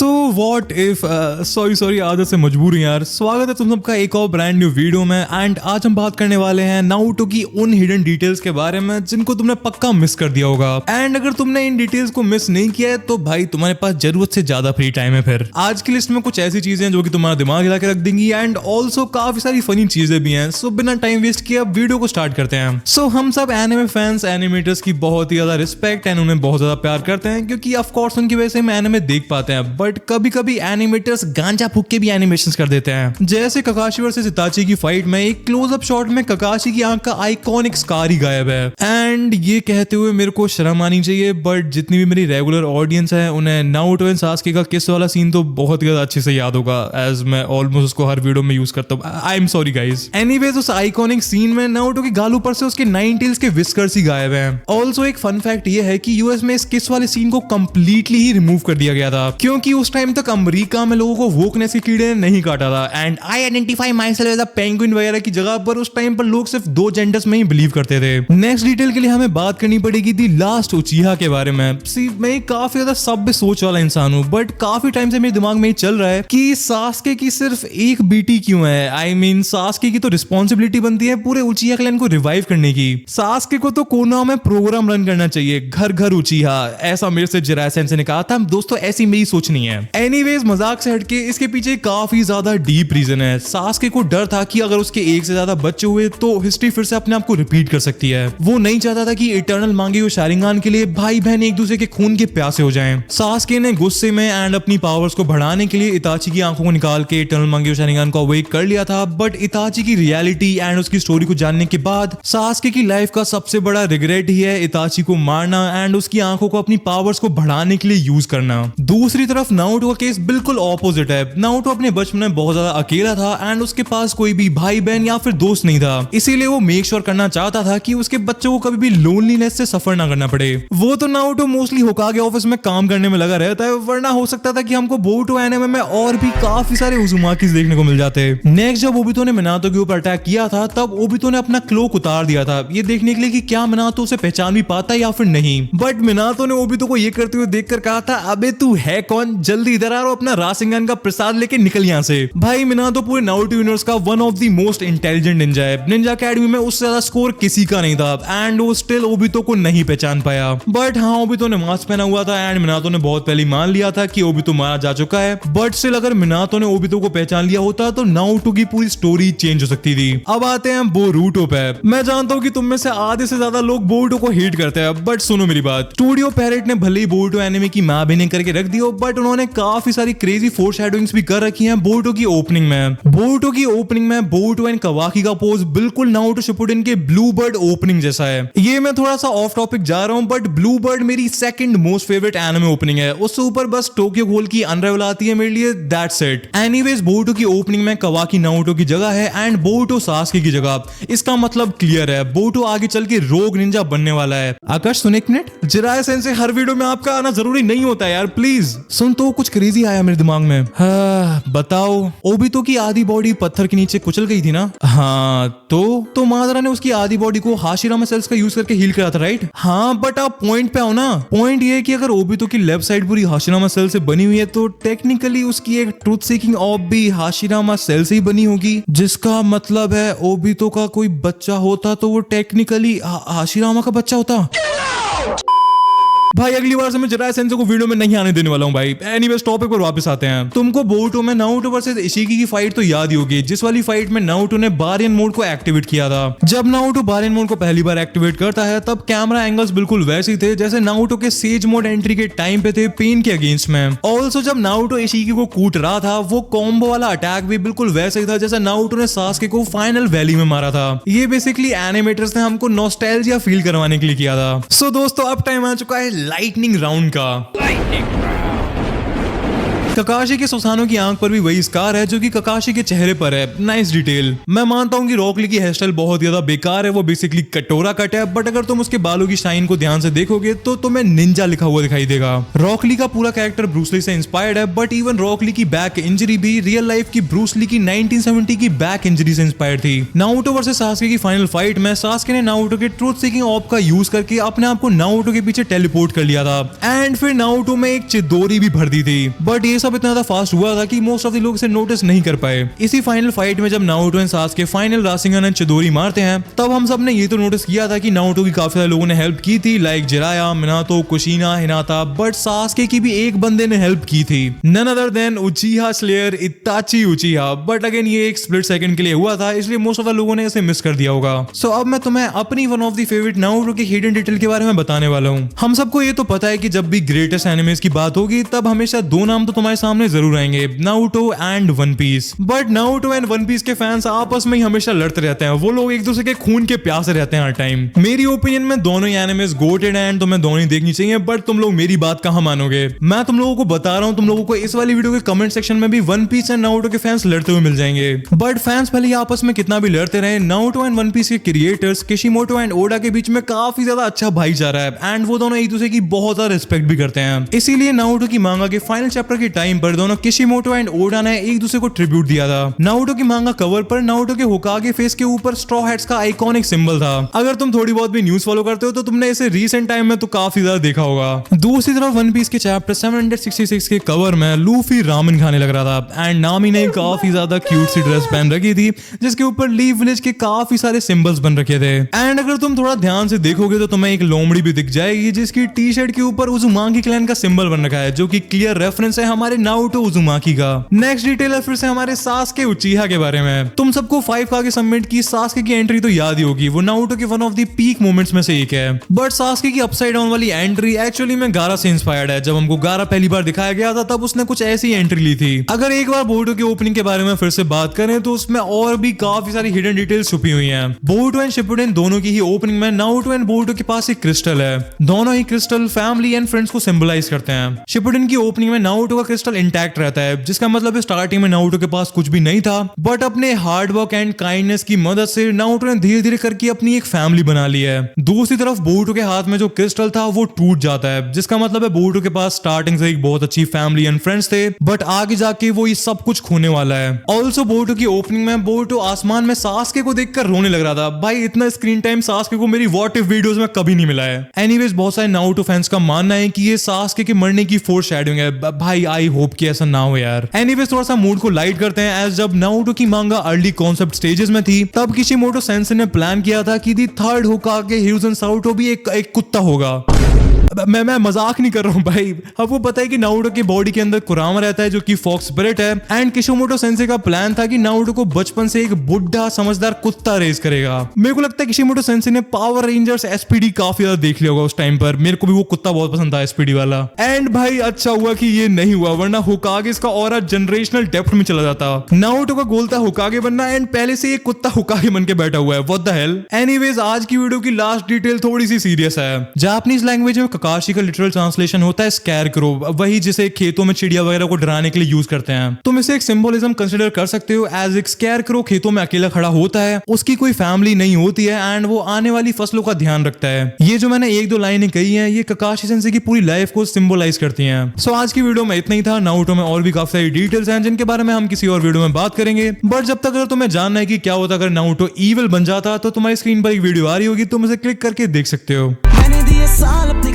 So what if sorry आदत से मजबूर हूँ यार। स्वागत है तुम सबका एक और ब्रांड न्यू वीडियो में। एंड आज हम बात करने वाले हैं नारुतो की उन हिडन डिटेल्स के बारे में जिनको तुमने पक्का मिस कर दिया होगा। एंड अगर तुमने इन डिटेल्स को मिस नहीं किया है तो भाई तुम्हारे पास जरूरत से ज्यादा फ्री टाइम है। फिर आज की लिस्ट में कुछ ऐसी चीजें हैं जो कि तुम्हारा दिमाग हिला के रख देंगी एंड ऑल्सो काफी सारी फनी चीजें भी हैं। सो बिना टाइम वेस्ट किए अब वीडियो को स्टार्ट करते हैं। सो हम सब एनिमे फैंस एनिमेटर्स की बहुत ही ज्यादा रिस्पेक्ट एंड उन्हें बहुत ज्यादा प्यार करते हैं क्योंकि ऑफ कोर्स उनकी वजह से हम एनिमे देख पाते हैं। बट कभी कभी एनिमेटर्स गांजा फूक के भी एनिमेशंस कर देते हैं। जैसे ककाशी वर्सेस इताची की फाइट में एक क्लोजअप शॉट में ककाशी की आंख का आइकॉनिक स्कार ही गायब है। एंड ये कहते हुए मेरे को शर्म आनी चाहिए बट जितनी भी मेरी रेगुलर ऑडियंस है उन्हें नारुतो एंड सास्के का किस वाला सीन तो बहुत ही ज्यादा अच्छे से याद होगा एज मैं ऑलमोस्ट उसको हर वीडियो में यूज करता हूँ। I am sorry guys. Anyways उस आइकॉनिक सीन में नारुतो की गाल ऊपर से उसके 9 टेल्स के विस्कर्स ही गायब हैं। ऑल्सो एक फन फैक्ट ये है कि यूएस में इस किस वाले सीन को कंप्लीटली ही रिमूव कर दिया गया था क्योंकि उस टाइम तक अमेरिका में लोगों को वोकनेस के कीड़े ने नहीं काटा था। And I identify myself as a penguin वगैरह की जगह पर उस टाइम पर लोग सिर्फ 2 जेंडर्स में ही बिलीव करते थे। नेक्स्ट डिटेल के लिए हमें बात करनी पड़ेगी दी लास्ट उचीहा के बारे में। सी मैं काफी ज्यादा सभ्य सोच वाला इंसान हूँ बट काफी टाइम से मेरे दिमाग में ही चल रहा है कि सास्के की सिर्फ एक बेटी क्यों है। आई मीन सास्के की तो रिस्पॉन्सिबिलिटी बनती है पूरे उचीहा क्लैन को रिवाइव करने की। सास्के को तो कोना में प्रोग्राम रन करना चाहिए, घर घर उचीहा, ऐसा मेरे से जिराय सेंसे ने कहा था। दोस्तों ऐसी मेरी सोच नहीं है। एनीवेज मजाक से हटके इसके पीछे काफी ज्यादा डीप रीजन है। सास्के को डर था कि अगर उसके एक से ज्यादा बच्चे हुए तो हिस्ट्री फिर से अपने आप को रिपीट कर सकती है। वो नहीं चाहता था कि इटर्नल मांगे हुए शारिंगान के लिए भाई बहन एक दूसरे के खून के प्यासे हो जाएं। सास्के ने गुस्से में एंड अपनी पावर्स को बढ़ाने के लिए इताची की आंखों को निकाल के इटर्नल मांगे हुए शारिंगान को अवेक कर लिया था। बट इताची की रियलिटी एंड उसकी स्टोरी को जानने के बाद सास्के की लाइफ का सबसे बड़ा रिग्रेट ही है इताची को मारना एंड उसकी आंखों को अपनी पावर्स को बढ़ाने के लिए यूज करना। दूसरी तरफ नारुतो का केस बिल्कुल ऑपोजिट है। नारुतो अपने बचपन में बहुत ज्यादा अकेला था एंड उसके पास कोई भी भाई बहन या फिर दोस्त नहीं था। इसीलिए वो मेक श्योर करना चाहता था कि उसके बच्चों को कभी भी लोनलीनेस से सफर ना करना पड़े। वो तो नारुतो मोस्टली होकागे ऑफिस में काम करने में लगा रहता है वरना हो सकता था कि हमको बोरुतो एनिमे में और भी काफी सारे उजुमाकिस देखने को मिल जाते। नेक्स्ट जब ओबितो ने मिनातो के ऊपर अटैक किया था तब ओबितो ने अपना क्लोक उतार दिया था ये देखने के लिए कि क्या मिनातो उसे पहचान भी पाता या फिर नहीं। बट मिनातो ने ओबितो को ये करते हुए देखकर कहा था अबे तू है कौन, जल्दी इधर आ और अपना रासेंगान का प्रसाद लेके निकल यहाँ से। भाई मिनातो पूरे नारुतो यूनिवर्स का one of the most intelligent Ninja है। निंजा अकेडमी में उससे ज्यादा स्कोर किसी का नहीं था एंड वो स्टिल ओबितो को नहीं पहचान पाया। बट हाँ ओबितो ने मास्क पहना हुआ था एंड मिनातो ने बहुत पहले मान लिया था कि ओबितो मारा जा चुका है। बट स्टिल अगर मिनातो ने ओबितो को पहचान लिया होता तो नारुतो की पूरी स्टोरी चेंज हो सकती थी। अब आते हैं बोरुतो पे। मैं जानता हूँ कि तुम में से आधे से ज्यादा लोग बोरुतो को हेट करते हैं बट सुनो मेरी बात। स्टूडियो पैरेट ने भले ही बोरुतो एनिमे की मां बहने करके रख दी बट उन्होंने काफी सारी क्रेजी फोरशैडोइंग्स भी कर रखी हैं बोरुतो की ओपनिंग में। बोरुतो की ओपनिंग में बोरुतो एंड कवाकी का पोज बिल्कुल नारुतो शिपुडेन के ब्लू बर्ड ओपनिंग जैसा है। ये मैं थोड़ा सा ऑफ टॉपिक जा रहा हूं बट ब्लू बर्ड मेरी second most favourite anime opening है। उससे ऊपर बस टोक्यो गहोल की अनराइवल आती है मेरे लिए, दैट्स इट। एनीवेज बोरुतो की ओपनिंग में कवाकी नारुतो की जगह है एंड बोरुतो सास्के की जगह। इसका मतलब क्लियर है, बोरुतो आगे चल के रोग निंजा बनने वाला है। आकाश सुन एक मिनट, जिराय सेंसे हर वीडियो में आपका आना जरूरी नहीं होता यार, प्लीज सुन। तो कुछ क्रेजी आया मेरे दिमाग में। हाँ बताओ, ओबितो की आधी बॉडी पत्थर के नीचे कुचल गई थी ना? हाँ तो मादरा ने उसकी आधी बॉडी को हाशिरामा सेल्स का यूज करके हील करा था, राइट? हाँ बट आप पॉइंट पे आओ ना। पॉइंट ये है कि अगर ओबितो की लेफ्ट साइड पूरी हाशिरामा सेल से बनी हुई है तो टेक्निकली उसकी एक ट्रूथ सीकिंग ऑर्ब भी हाशिरामा सेल से ही बनी होगी, जिसका मतलब है ओबितो का कोई बच्चा होता तो वो टेक्निकली हाशिरामा का बच्चा होता। भाई अगली बार से मैं जिराय सेंसे को वीडियो में नहीं आने देने वाला हूं भाई। एनीवेज टॉपिक पर वापस आते हैं। तुमको बोरुतो में नारुतो वर्सेस इशिकी की फाइट तो याद ही होगी, जिस वाली फाइट में नारुतो ने बारियन मोड को एक्टिवेट किया था। जब नारुतो बारियन मोड को पहली बार एक्टिवेट करता है तब कैमरा एंगल्स बिल्कुल वैसे ही थे जैसे नारुतो के सेज मोड एंट्री के टाइम पे थे पेन के अगेंस्ट में। ऑल्सो जब नारुतो इशिकी को कूट रहा था वो कॉम्बो वाला अटैक भी बिल्कुल वैसे ही था जैसे नारुतो ने सास्के को फाइनल वैली में मारा था। ये बेसिकली एनिमेटर्स ने हमको नॉस्टैल्जिया फील करवाने के लिए किया था। सो दोस्तों अब टाइम आ चुका है लाइटनिंग राउंड का। ककाशी के सुसानो की आंख पर भी वही स्कार है जो कि ककाशी के चेहरे पर है। Nice detail. मैं मानता हूँ कि रॉक ली की हेयर स्टाइल बहुत ज्यादा बेकार है, वो बेसिकली कटोरा कट है बट अगर तुम उसके बालों की शाइन को ध्यान से देखोगे तो तुम्हें निंजा लिखा हुआ दिखाई देगा। रॉक ली का पूरा कैरेक्टर ब्रूस ली से इंस्पायर्ड है बट इवन रॉक ली की बैक इंजरी भी रियल लाइफ की ब्रूस ली की 1970 की बैक इंजरी से इंस्पायर्ड थी। नारुतो वर्सेस सास्के की फाइनल फाइट में सास्के ने नारुतो के ट्रूथ सीकिंग ऑर्ब का यूज करके अपने आप को नारुतो के पीछे टेलीपोर्ट कर लिया था एंड फिर नारुतो में एक चिदोरी भी भर दी थी। बट ये सब इतना ज्यादा फास्ट हुआ था कि मोस्ट ऑफ द लोग इसे नोटिस नहीं कर पाए। इसी फाइनल फाइट में जब Naruto and Sasuke final Rasengan and Chidori मारते हैं, तब हम सब ने ये तो नोटिस किया था कि नारुतो की काफी सारे लोगों ने हेल्प की थी, like Jiraiya, Minato, Kushina, Hinata, but Sasuke की भी एक बंदे ने हेल्प की थी, none other than Uchiha slayer Itachi Uchiha. But again ये एक स्प्लिट सेकंड के लिए हुआ था, इसलिए मोस्ट ऑफ द लोगों ने इसे मिस कर दिया होगा। सो अब मैं तुम्हें अपनी one of the favourite Naruto की हिडन डिटेल के बारे में बताने वाला हूँ। हम सबको ये तो पता है कि जब भी ग्रेटेस्ट एनिमेस की बात होगी तब हमेशा दो नाम तो तुम्हारे सामने जरूर आएंगे, Naruto and One Piece. But Naruto and One Piece के फैंस आपस में ही हमेशा लड़ते रहते हैं, वो लोग एक दूसरे के खून के प्यासे रहते हैं हर टाइम। मेरी ओपिनियन में दोनों ही एनिमेस गोटेड एंड तुम्हें दोनों ही देखनी चाहिए, बट तुम लोग मेरी बात कहां मानोगे। मैं तुम लोगों को बता रहा हूं, तुम लोगों को इस वाली वीडियो के कमेंट सेक्शन में भी वन पीस एंड नारुतो के फैंस लड़ते हुए मिल जाएंगे। बट फैंस भले आपस में कितना भी लड़ते रहे, नारुतो एंड वन पीस के क्रिएटर्स किशिमोटो एंड ओडा के बीच में काफी ज्यादा अच्छा भाईचारा है एंड वो दोनों एक दूसरे की बहुत ज्यादा रिस्पेक्ट भी करते हैं। इसीलिए नारुतो की मांगा के फाइनल चैप्टर के टाइम पर दोनों किशिमोटो एंड ओडा ने एक दूसरे को ट्रिब्यूट दिया था। नारुतो की मांगा कवर पर नारुतो के होकागे फेस के ऊपर स्ट्रॉ हैट्स का आइकॉनिक सिंबल था। अगर तुम थोड़ी बहुत भी न्यूज फॉलो करते हो तो तुमने इसे रीसेंट टाइम में तो काफी ज्यादा देखा होगा। दूसरी तरफ वन पीस के चैप्टर 766 के कवर में लूफी रामेन खाने लग रहा था एंड नामी ने काफी ज्यादा क्यूट सी ड्रेस पहन रखी थी जिसके ऊपर लीफ विलेज के काफी सारे सिंबल्स बन रखे थे। एंड अगर तुम थोड़ा ध्यान से देखोगे तो तुम्हें एक लोमड़ी भी दिख जाएगी जिसकी टी शर्ट के ऊपर उजुमाकी क्लैन का सिंबल बन रखा है, जो कि क्लियर रेफरेंस है हमारे नारुतो उजुमाकी का। नेक्स्ट डिटेल है फिर से हमारे सास्के उचिहा के बारे में। तुम सबको 5 समिट की सास्के की एंट्री तो याद ही होगी, वो नारुतो के one of the peak moments में से एक है। बट सास्के की अपसाइड डाउन वाली एंट्री एक्चुअली में गारा से इंस्पायर्ड है। जब हमको गारा पहली बार दिखाया गया था तब उसने कुछ ऐसी एंट्री ली थी। अगर एक बार बोरुतो की ओपनिंग के बारे में फिर से बात करें तो उसमें और भी काफी सारी हिडन डिटेल्स छुपी हुई हैं। बोरुतो एंड शिपुडेन दोनों की ही ओपनिंग में नारुतो एंड बोरुतो के पास एक क्रिस्टल है। दोनों ही क्रिस्टल फैमिली एंड फ्रेंड्स को सिंबलाइज करते हैं। शिपुडेन की ओपनिंग में नारुतो का क्रिस्टल इंटैक्ट रहता है, जिसका मतलब है स्टार्टिंग में नारुतो के पास कुछ भी नहीं था, बट अपने हार्ड वर्क एंड काइंडनेस की मदद से नारुतो ने धीरे धीरे करके अपनी एक फैमिली बना ली है। दूसरी तरफ बोरुतो के हाथ में जो क्रिस्टल था वो टूट जाता है, जिसका मतलब है बोरुतो के पास स्टार्टिंग से एक बहुत अच्छी फैमिली एंड फ्रेंड्स थे, बट आगे जाके वो ये सब कुछ खोने वाला है। ऑल्सो बोरुतो की ओपनिंग में बोरुतो आसमान में सास्के को देखकर रोने लग रहा था। भाई इतना स्क्रीन टाइम सास्के को मेरी व्हाट इफ वीडियोस में कभी नहीं मिला है। एनीवेज बहुत सारे नारुतो फैंस का मानना है कि ये सास्के के मरने की फोरशैडोइंग है। भाई आई होप कि ऐसा ना हो यार। एनीवेज थोड़ा सा मूड को लाइट करते हैं, एज जब नारुतो की मांगा अर्ली कॉन्सेप्ट स्टेजेस में थी तब किशिमोटो सेंसेई ने प्लान किया था कि दी थर्ड होकागे हिरुzen सारुतो भी एक कुत्ता होगा। मैं मजाक नहीं कर रहा हूँ भाई। आपको पता है कि नारुतो की बॉडी के अंदर कुरामा रहता है जो कि फॉक्स स्पिरिट है, एंड किशिमोटो सेंसेई का प्लान था कि नारुतो को बचपन से एक बुढ़ा समझदार कुत्ता रेज करेगा। मेरे को लगता है किशिमोटो सेंसेई ने पावर रेंजर्स एसपीडी काफी ज्यादा देख लिया होगा उस टाइम पर। मेरे को भी वो कुत्ता बहुत पसंद था एसपीडी वाला। एंड भाई अच्छा हुआ कि ये नहीं हुआ, वरना होकागे इसका ऑरा जनरेशनल डेप्थ में चला जाता। नारुतो का गोल था होकागे बनना एंड पहले से ये कुत्ता होकागे बन के बैठा हुआ है। What the hell. एनीवेज आज की वीडियो की लास्ट डिटेल थोड़ी सी सीरियस है। जापानीज लैंग्वेज में ककाशी का लिटरल ट्रांसलेशन होता है स्कैरक्रो, वही जिसे खेतों में चिड़िया वगैरह को डराने के लिए यूज करते हैं। तुम इसे एक सिंबोलिज्म कंसीडर कर सकते हो, एज एक स्कैरक्रो खेतों में अकेला खड़ा होता है, उसकी कोई फैमिली नहीं होती है एंड वो आने वाली फसलों का ध्यान रखता है। ये जो मैंने एक दो लाइनें कही हैं ये ककाशी सेंसेई की पूरी लाइफ को सिंबलाइज करती हैं। सो आज की वीडियो में इतना ही था। नारुतो में और भी काफी सारी डिटेल्स हैं जिनके बारे में हम किसी और वीडियो में बात करेंगे। बट जब तक अगर तुम्हें जानना है कि क्या होता अगर नारुतो इविल बन जाता तो तुम्हारी स्क्रीन पर एक वीडियो आ रही होगी, तुम इसे क्लिक करके देख सकते हो। मैंने दिए साल अपने